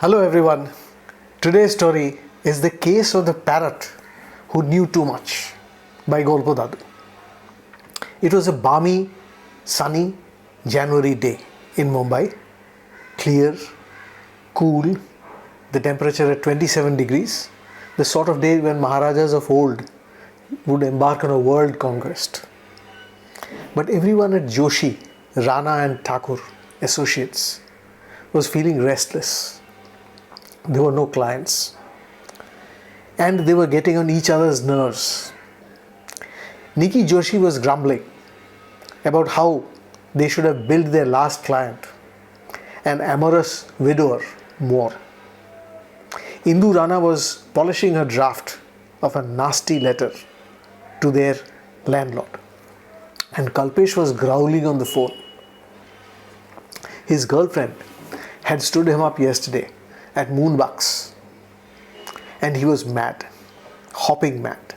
Hello everyone. Today's story is the case of the parrot who knew too much by Golpo Dadu. It was a balmy, sunny January day in Mumbai. Clear, cool, the temperature at 27 degrees, the sort of day when Maharajas of old would embark on a world conquest. But everyone at Joshi, Rana and Thakur Associates was feeling restless. There were no clients and they were getting on each other's nerves. Nikki Joshi was grumbling about how they should have billed their last client, an amorous widower, more. Indu Rana was polishing her draft of a nasty letter to their landlord, and Kalpesh was growling on the phone. His girlfriend had stood him up yesterday at Moonbucks, and he was mad, hopping mad.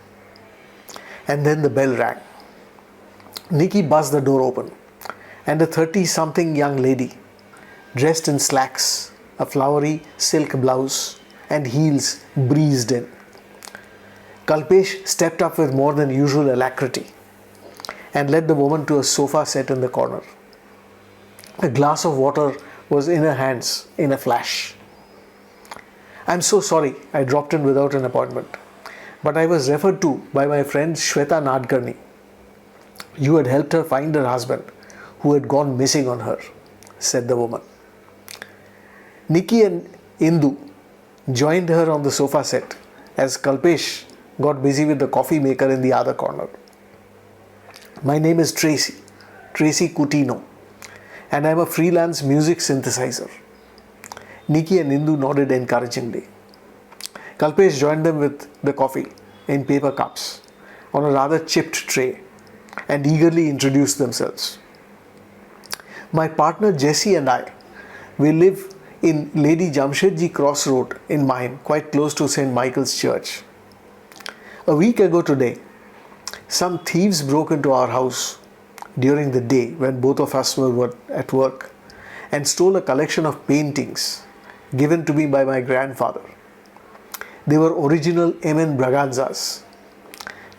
And then the bell rang. Nikki buzzed the door open, and a 30-something young lady, dressed in slacks, a flowery silk blouse, and heels, breezed in. Kalpesh stepped up with more than usual alacrity and led the woman to a sofa set in the corner. A glass of water was in her hands in a flash. "I'm so sorry I dropped in without an appointment, but I was referred to by my friend Shweta Nadkarni. You had helped her find her husband who had gone missing on her," said the woman. Nikki and Indu joined her on the sofa set as Kalpesh got busy with the coffee maker in the other corner. "My name is Tracy Coutinho, and I'm a freelance music synthesizer." Nikki and Indu nodded encouragingly. Kalpesh joined them with the coffee in paper cups on a rather chipped tray and eagerly introduced themselves. "My partner Jesse and I, we live in Lady Jamshedji Cross Road in Mine, quite close to St. Michael's Church. A week ago today, some thieves broke into our house during the day when both of us were at work and stole a collection of paintings given to me by my grandfather. They were original M.N. Braganzas,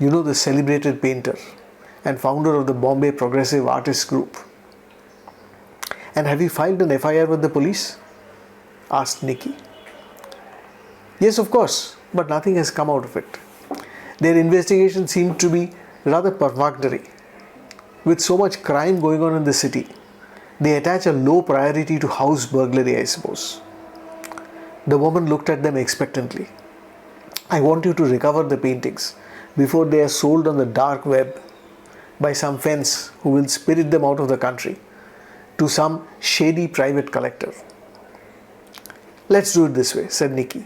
you know, the celebrated painter and founder of the Bombay Progressive Artists Group." "And have you filed an FIR with the police?" asked Nikki. "Yes, of course, but nothing has come out of it. Their investigation seemed to be rather perfunctory. With so much crime going on in the city, they attach a low priority to house burglary, I suppose." The woman looked at them expectantly. "I want you to recover the paintings before they are sold on the dark web by some fence who will spirit them out of the country to some shady private collector." "Let's do it this way," said Nikki.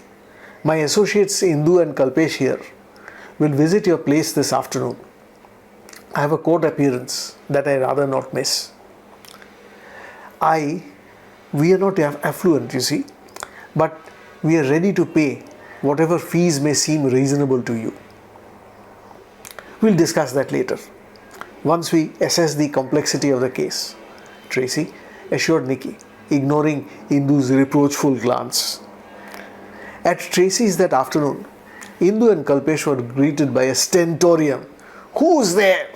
"My associates Indu and Kalpesh here will visit your place this afternoon. I have a court appearance that I rather not miss. We are not affluent, you see, but we are ready to pay whatever fees may seem reasonable to you. We'll discuss that later, once we assess the complexity of the case," Tracy assured Nikki, ignoring Indu's reproachful glance. At Tracy's that afternoon, Indu and Kalpesh were greeted by a stentorian, "Who's there?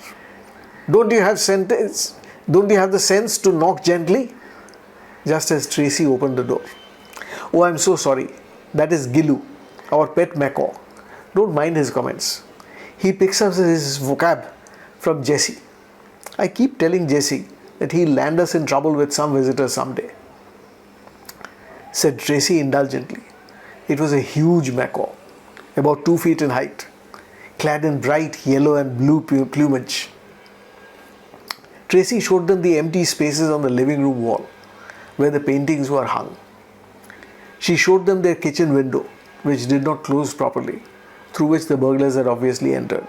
Don't you have the sense to knock gently?" just as Tracy opened the door. "Oh, I'm so sorry. That is Gilu, our pet macaw. Don't mind his comments. He picks up his vocab from Jesse. I keep telling Jesse that he'll land us in trouble with some visitors someday," said Tracy indulgently. It was a huge macaw, about 2 feet in height, clad in bright yellow and blue plumage. Tracy showed them the empty spaces on the living room wall where the paintings were hung. She showed them their kitchen window, which did not close properly, through which the burglars had obviously entered.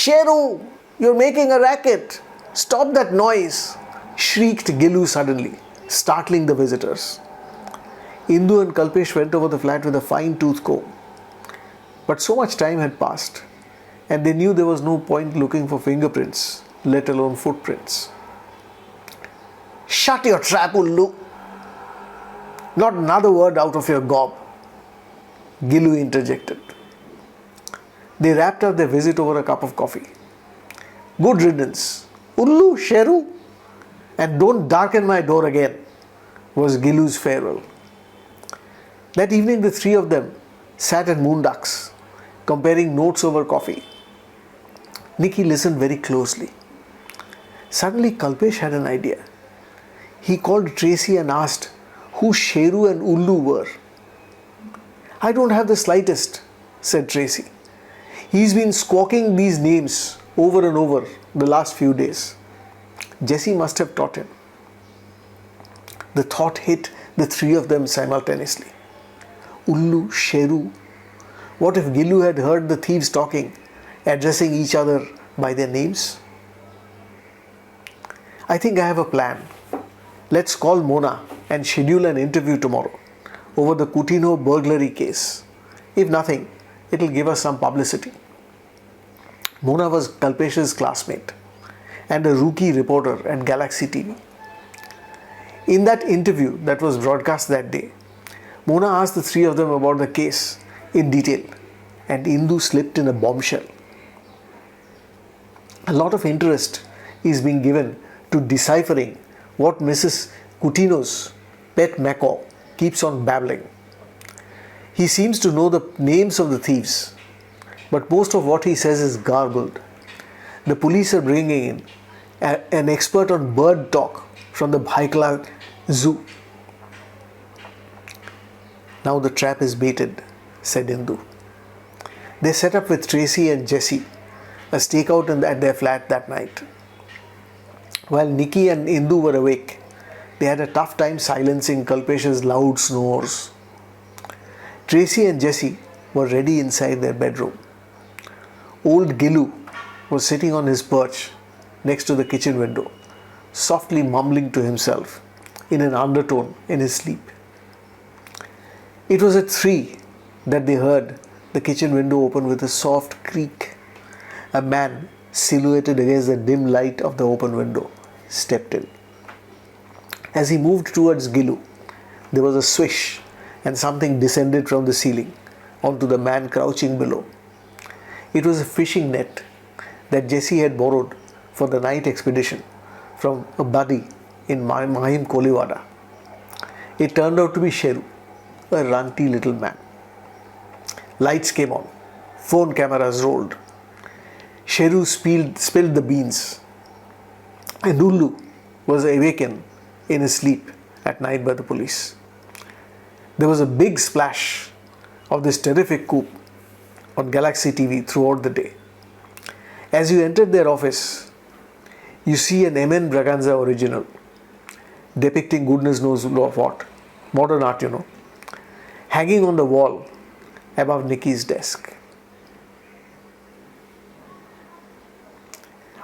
"Sheru, you're making a racket! Stop that noise!" shrieked Gilu suddenly, startling the visitors. Indu and Kalpesh went over the flat with a fine-tooth comb. But so much time had passed, and they knew there was no point looking for fingerprints, let alone footprints. "Shut your trap, Ullu!" Not another word out of your gob, Gilu interjected. They wrapped up their visit over a cup of coffee. Good riddance. Ullu, Sheru, and don't darken my door again, was Gilu's farewell. That evening the three of them sat at Moondaks, comparing notes over coffee. Nicky listened very closely. Suddenly Kalpesh had an idea. He called Tracy and asked who Sheru and Ullu were. I don't have the slightest, said Tracy. He's been squawking these names over and over the last few days. Jessie must have taught him. The thought hit the three of them simultaneously. Ullu, Sheru. What if Gilu had heard the thieves talking, addressing each other by their names? I think I have a plan. Let's call Mona and schedule an interview tomorrow over the Coutinho burglary case. If nothing, it'll give us some publicity. Mona was Kalpesh's classmate and a rookie reporter at Galaxy TV. In that interview that was broadcast that day, Mona asked the three of them about the case in detail, and Indu slipped in a bombshell. A lot of interest is being given to deciphering what Mrs. Coutinho's pet macaw keeps on babbling. He seems to know the names of the thieves, but most of what he says is garbled. The police are bringing in an expert on bird talk from the Bhaikla Zoo. Now the trap is baited, said Indu. They set up with Tracy and Jessie a stakeout at their flat that night. While Nicky and Indu were awake, they had a tough time silencing Kalpesh's loud snores. Tracy and Jessie were ready inside their bedroom. Old Gilu was sitting on his perch next to the kitchen window, softly mumbling to himself in an undertone in his sleep. It was at 3 that they heard the kitchen window open with a soft creak. A man, silhouetted against the dim light of the open window, stepped in. As he moved towards Gilu, there was a swish and something descended from the ceiling onto the man crouching below. It was a fishing net that Jessie had borrowed for the night expedition from a buddy in Mahim Koliwada. It turned out to be Sheru, a runty little man. Lights came on. Phone cameras rolled. Sheru spilled the beans, and Ullu was awakened in his sleep at night by the police. There was a big splash of this terrific coup on Galaxy TV throughout the day. As you entered their office, you see an M.N. Braganza original depicting goodness knows what, modern art, hanging on the wall above Nicky's desk.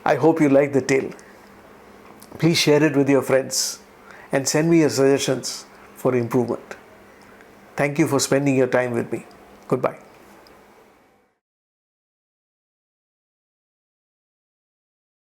I hope you like the tale. Please share it with your friends and send me your suggestions for improvement. Thank you for spending your time with me. Goodbye.